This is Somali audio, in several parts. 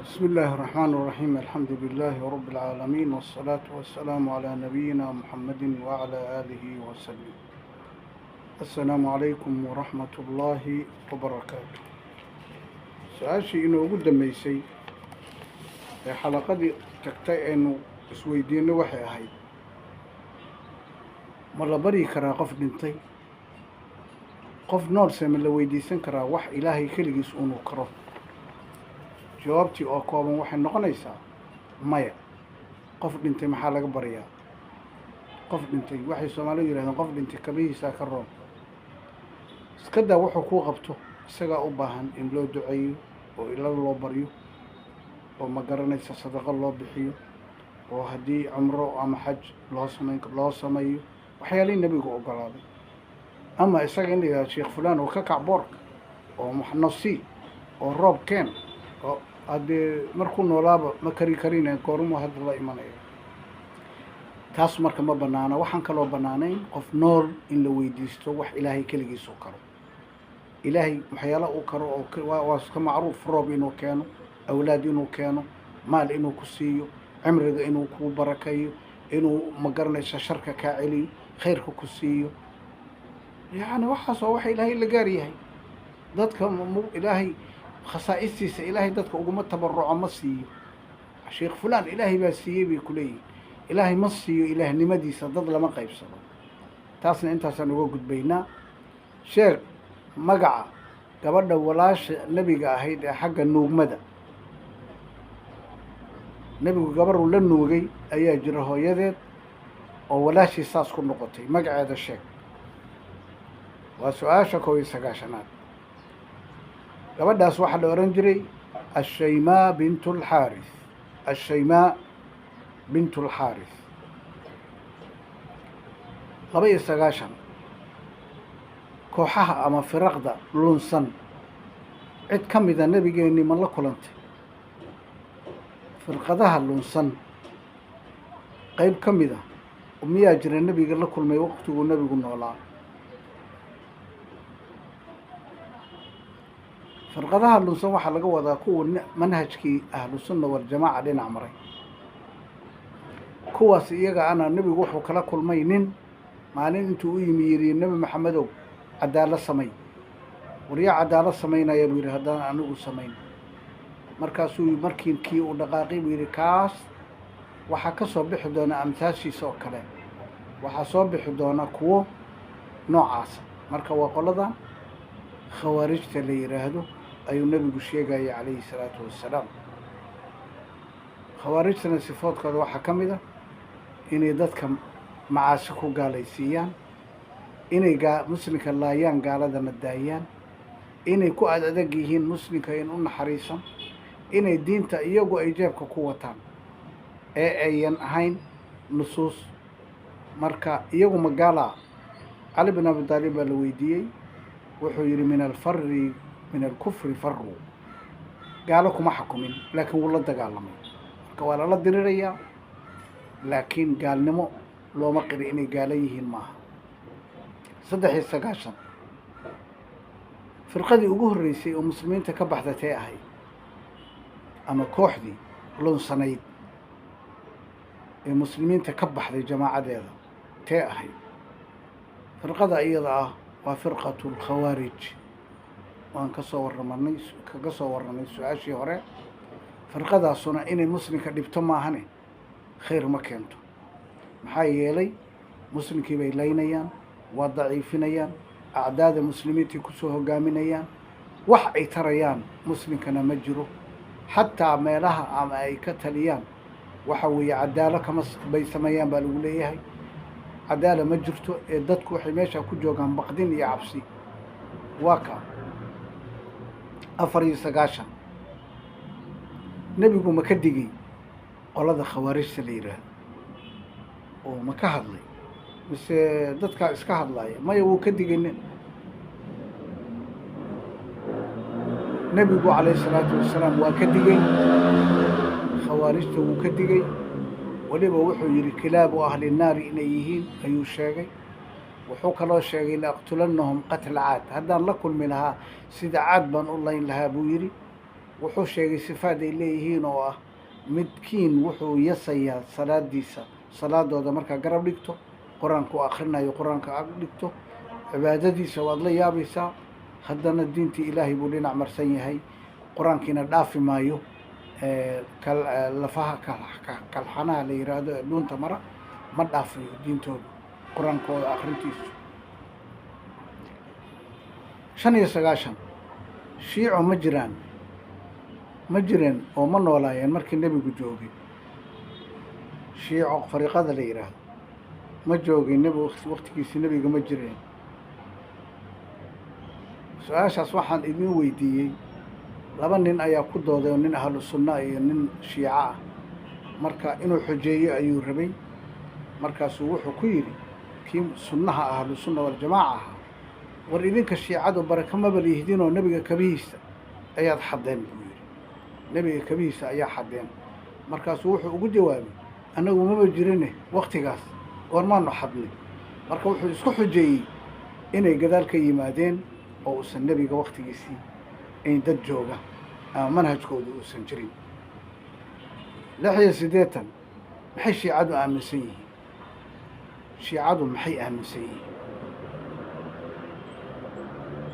بسم الله الرحمن الرحيم الحمد لله رب العالمين والصلاة والسلام على نبينا محمد وعلى آله وسلم. السلام عليكم ورحمة الله وبركاته. سؤاشي إنه قد ميسي حلقة تكتئ إنه سويدين وحي أهيد مرة بري كرا قف بنتي قف نور سيمن لويديسن كرا وح إلهي كليس أنو كرا jawaabtii oo kooban waxay noqonaysaa maya. qof dhintay maxaa laga bariyaa? qof dhintay waxay Soomaalidu yiraahdaan qof dhintay kabihiisa ka roon. iska daa wuxuu ku qabto isaga u baahan in loo duceeyo oo Ilaahay loo baryo oo ma garanaysa sadaqa loo bixiyo oo haddii umro ama xaj loo sameeyo waxyaalihii nabigu ogolaaday. ama isaga in la yiraahdo sheekh fulaan oo ka kacboorka oo maxnasi oo roob keen oo hadee markuu noolaaba ma karinay goormo hadda la imanaya. taas marka ma banaana. waxaan kaloo banaanayn qof nool in la weydiisto wax ilaahay kaligiis uu karo. ilaahay waxyaalo uu karo oo waa iska macruuf, roob inuu keeno, awlaad inuu keeno, maal inuu ku siiyo, cimriga inuu ku barakeeyo, inuu ma garanaysa sharka ka celiyo, khayrka ku siiyo. yani waxaas oo wax ilaahay la gaar yahay. dadka ilaahay khasaa'istiisa ilaahay dadka uguma tabaruco ma siiyo. sheekh fulaan ilaahay baa siiyey bay ku leeyihin. ilaahay ma siiyo ilaahnimadiisa, dad lama qaybsado. taasna intaasaan uga gudbaynaa. sheekh magaca gabadha walaasha nebiga ahayd ee xagga nuugmada, nebigu gabaruu la nuugay ayaa jira hooyadeed oo walaashii saas ku noqotay. magaceeda sheeg. waa su-aasha 11aad. gabadhaas waxaa la oran jiray ashaymaa bintu lxaaris. ashaymaa bintu lxaaris. 22 kooxaha ama firaqda lunsan cid ka mida nebigeenni ma la kulantay? firqadaha lunsan qayb ka mida miyaa jira nebiga la kulmay waqtiguu nebigu noolaa? firqadaha lunsan waxaa laga wadaa kuwa manhajkii ahlu sunna waljamaaca dhinac maray. kuwaas iyaga ana nebigu wuxuu kala kulmay nin maalin intuu u yimi yidhi nebi maxamedow cadaalad samay. waryaa cadaalad samaynaya buu yidhi haddaan anigu samayn. markaasuu markii kii uu dhaqaaqay buu yidhi kaas waxaa ka soo bixi doona amtaashiisa oo kale, waxaa soo bixi doona kuwo noocaasa. marka waa qoladan khawaarijta la yiraahdo ayuu nebigu sheegaya calayhi salaatu wassalaam. khawaarijtana sifoodkooda waxaa ka mid a inay dadka macaasi ku gaalaysiiyaan, inay muslimka laayaan, gaaladana daayaan, inay ku adag yihiin muslimka in u naxariisan, inay diinta iyagu ay jeebka ku wataan ee ayan ahayn nusuus. marka iyagu magaala cali bin abi taalib baa la weydiiyey, wuxuu yidhi min alkufri faruu. gaalo kuma xukumin laakiin wuu la dagaalamay. marka waa lala dirirayaa, laakiin gaalnimo looma qiri inay gaalo yihiin maaha. 93 firqadii ugu horreysay oo muslimiinta ka baxda tee ahayd, ama kooxdii lunsanayd ee muslimiinta ka baxday jamaacadeeda tee ahayd? firqada iyada ah waa firqatu lkhawaarij. waan kaga soo warramay su-aashii hore. firqadaasuna inay muslimka dhibto maahane khayr ma keento. maxaa yeelay muslimkii bay laynayaan, waa daciifinayaan, acdaada muslimiintii kusoo hogaaminayaan, wax ay tarayaan muslimkana ma jiro. xataa meelaha ama ay ka taliyaan waxa weeye cadaalo kama bay sameeyaan baa lagu leeyahay. cadaala ma jirto ee dadku waxay meesha ku joogaan baqdin iyo cabsi. waa ka 94 nebigu ma ka digay qolada khawaarijta la yiraahdo oo ma ka hadlay mise dadkaa iska hadlaya? maya, wuu ka digay. nebigu calayhi salaatu wassalaam waa ka digay khawaarijta, wuu ka digay. weliba wuxuu yidhi kilaabu ahli naari inay yihiin ayuu sheegay. wuxuu kaloo sheegay laaqtulannahum qatla caad. haddaan la kulmi lahaa sida caad baan u layn lahaa buu yidhi. wuxuu sheegay sifaad ay leeyihiin oo ah midkiin wuxuu yasayaa salaadooda markaa garab dhigto qur-aanka u akrinayo qur-aanka ag dhigto cibaadadiisa waad la yaabaysaa haddana diintii ilaahay buu dhinac marsan yahay qur-aankiina dhaafi maayo lafaha kalxanaha la yiraahdo ee dhuunta mara ma dhaafayo diintooda qur-aankooda akrintiisu 95 shiico ma jireen oo ma noolaayeen markii nebigu joogay shiico fariiqada la yiraahdo ma joogin waqtigiisii nebiga ma jireen su-aashaas waxaan idin weydiiyey laba nin ayaa ku dooday oo nin ahlu sunna iyo nin shiico ah marka inuu xujeeyo ayuu rabay markaasuu wuxuu ku yidhi kii sunnaha ahlu sunna waljamaaca ahaa war idinka shiicadu baraka maba lihdin oo nebiga kabihiisa ayaad xadeen buu yidhi nebiga kabihiisa ayaa xadeen markaasuu wuxuu ugu jawaabay annagu maba jirine waktigaas goormaanu xadnay marka wuxuu isku xujeeyey inay gadaal ka yimaadeen oo uusan nebiga waktigiisii in dad jooga ama manhajkooda uusan jirin 86 maxay shiicadu aaminsan yihiin shiicadu maxay aaminsan yihiin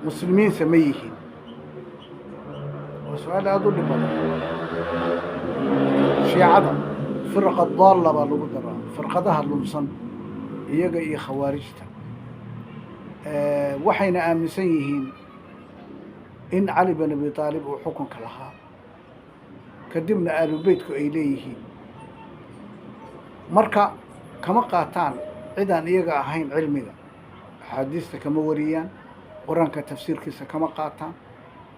muslimiinse ma yihiin waa su-aal aada u dhib badan shiicada firqa daalla baa lagu daraa firqadaha lunsan iyaga iyo khawaarijta waxayna aaminsan yihiin in cali bin abi aalib uu xukunka lahaa kadibna aalubeytku ay leeyihiin marka kama qaataan cidaan iyaga ahayn cilmiga axaadiista kama wariyaan qur-aanka tafsiirkiisa kama qaataan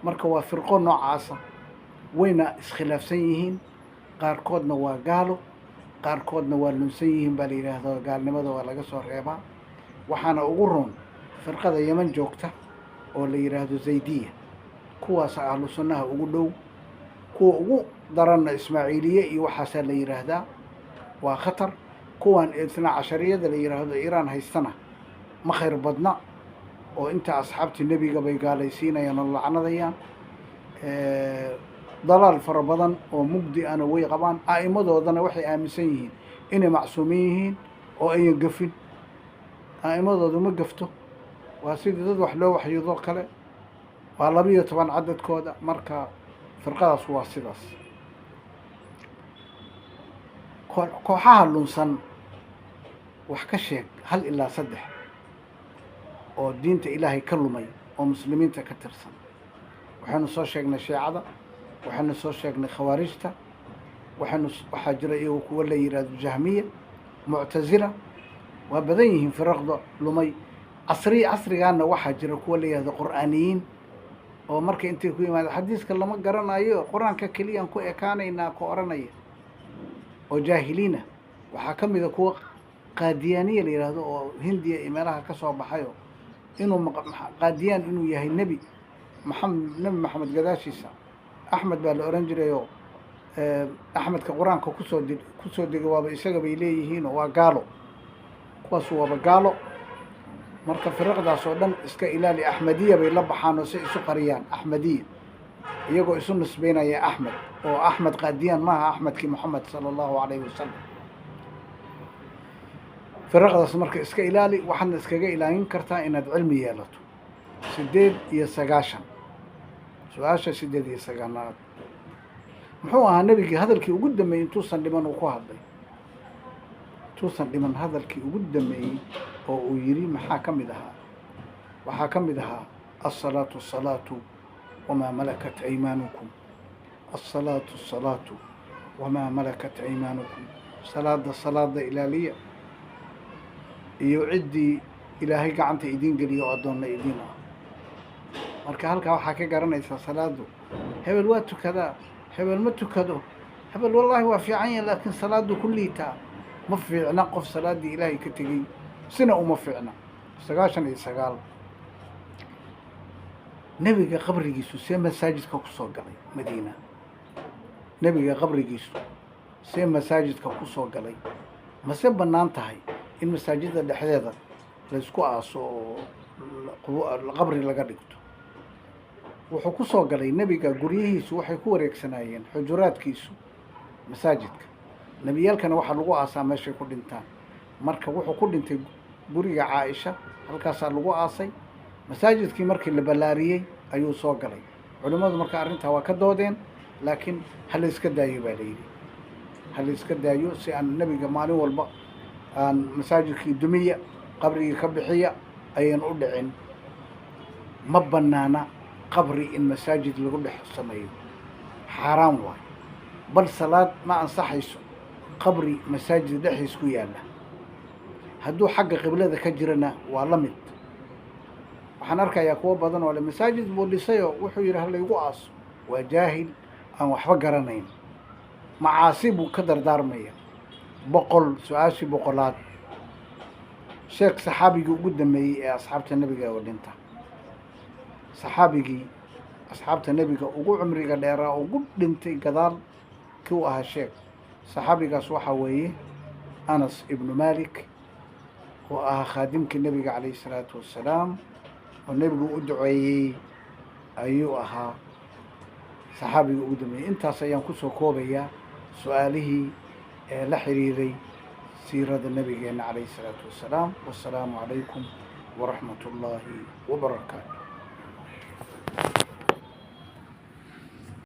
marka waa firqo noocaasa wayna iskhilaafsan yihiin qaarkoodna waa gaalo qaarkoodna waa lunsan yihiin baa la yidhaahdaa gaalnimada waa laga soo reebaa waxaana ugu roon firqada yeman joogta oo la yidhaahdo zaydiya kuwaasa ahlu sunnaha ugu dhow kuwa ugu daranna ismaaciiliye iyo waxaasaa la yidhaahdaa waa khatar kuwan itna cashariyada la yidhaahdo iiraan haystana ma khayr badna oo inta asxaabtii nebiga bay gaalaysiinayaan oo lacnadayaan dalaal fara badan oo mugdi ana way qabaan a'immadoodana waxay aaminsan yihiin inay macsuumin yihiin oo ayan gafin a'immadoodu ma gafto waa sidii dad wax loo waxyudo kale waa 12 cadadkooda marka firqadaas waa sidaas kooxaha lunsan wax ka sheeg 1 ilaa 3 oo diinta ilaahay ka lumay oo muslimiinta ka tirsan waxaanu soo sheegnay shiicada waxaanu soo sheegnay khawaarijta waxaa jira iyagu kuwa la yidhaahdo jahmiya muctazila waa badan yihiin firaqda lumay casrigaana waxaa jira kuwa la yidhahdo qur'aaniyiin oo marka intay ku yimaada xadiiska lama garanayo qur-aanka keliyaan ku ekaanaynaa ku oranaya oo jaahiliina waxaa ka mid a kuwa qaadiyaaniya la yidhaahdo oo hindiya iyo meelaha ka soo baxayo inuu qaadiyaan inuu yahay nebi maxamed gadaashiisa axmed baa la oran jirayoo axmedka qur-aanka kusoo degay waaba isaga bay leeyihiin oo waa gaalo kuwaas waaba gaalo marka firaqdaas oo dhan iska ilaali axmediya bay la baxaan oo si isu qariyaan axmediya iyagoo isu nisbeynaya axmed oo axmed qaadiyaan maaha axmedkii moxamed sala allahu calayhi wasalam firaqdaas marka iska ilaali waxaadna iskaga ilaalin kartaa inaad cilmi yeelato 98 su-aasha 98aad muxuu ahaa nebigii hadalkii ugu dambeeyey intuusan dhiman uu ku hadlay hadalkii ugu dambeeyey oo uu yidhi maxaa ka mid ahaa waxaa ka mid ahaa الصلاة الصلاة وما ملكت أيمانكم الصلاة الصلاة وما ملكت أيمانكم صلاة إلهية iyo ciddii ilaahay gacanta idiin geliyo oo addoonna idiin ah marka halkaa waxaa ka garanaysaa salaadu hebel waa tukadaa hebel ma tukado hebel wallaahi waa fiican yahay laakiin salaadu ku liitaa ma fiicna qof salaaddii ilaahay ka tegey sina uma fiicna 99 nebiga qabrigiisu see masaajidka ku soo galay madiina nebiga qabrigiisu see masaajidka ku soo galay mase bannaan tahay in masaajidda dhexdeeda laysku aaso oo qabri laga dhigto wuxuu ku soo galay nebiga guryihiisu waxay ku wareegsanaayeen xujuraadkiisu masaajidka. nebiyaalkana waxaa lagu aasaa meeshay ku dhintaan. marka wuxuu ku dhintay guriga caaisha, halkaasaa lagu aasay. masaajidkii markii la ballaariyey ayuu soo galay. culimmadu marka arrintaa waa ka doodeen, laakiin ha la iska daayo baa la yidhi. ha la iska daayo si aan nebiga maalin walba aan masaajidkii dumiya, qabrigii ka bixiya ayan u dhicin. ma bannaana qabri in masaajid lagu dhex sameeyo, xaaraan waayo. bal salaad ma ansaxayso qabri masaajid dhexdiis ku yaalla. hadduu xagga qiblada ka jirana waa la mid. waxaan arkayaa kuwo badan oo le masaajid buu dhisayoo wuxuu yidhi halaygu aaso. waa jaahil aan waxba garanayn. macaasi buu ka dardaarmaya. su-aashii boqolaad, sheekh saxaabigii ugu dambeeyey ee asxaabta nebiga oo dhinta. saxaabigii asxaabta nebiga ugu cumriga dheeraa ugu dhintay gadaal kii u ahaa sheekh. saxaabigaas waxaa weeye anas ibnu malik, oo ahaa khaadimkii nebiga calayhi salaatu wassalaam, oo nebigu u duceeyey ayuu ahaa saxaabigii ugu dambeeyey. intaas ayaan kusoo koobayaa su-aalihii ee la xiriiray siirada nabigeena calayhi salaatu wassalaam. wassalaamu calaykum waraxmat ullaahi wabarakaatu.